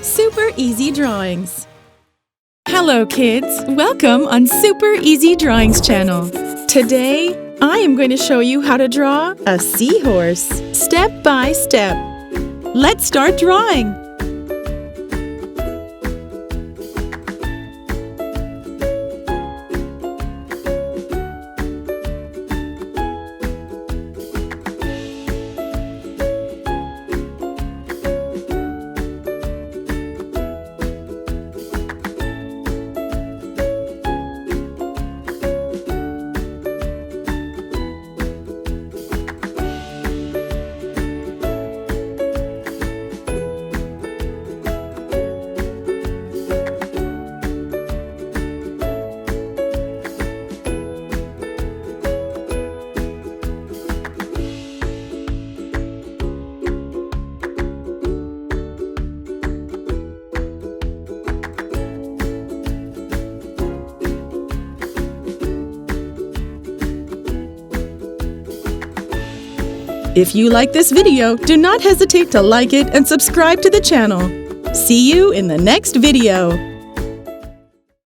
Super Easy Drawings. Hello kids, welcome on Super Easy Drawings channel. Today, I am going to show you how to draw a seahorse, step by step. Let's start drawing. If you like this video, do not hesitate to like it and subscribe to the channel. See you in the next video.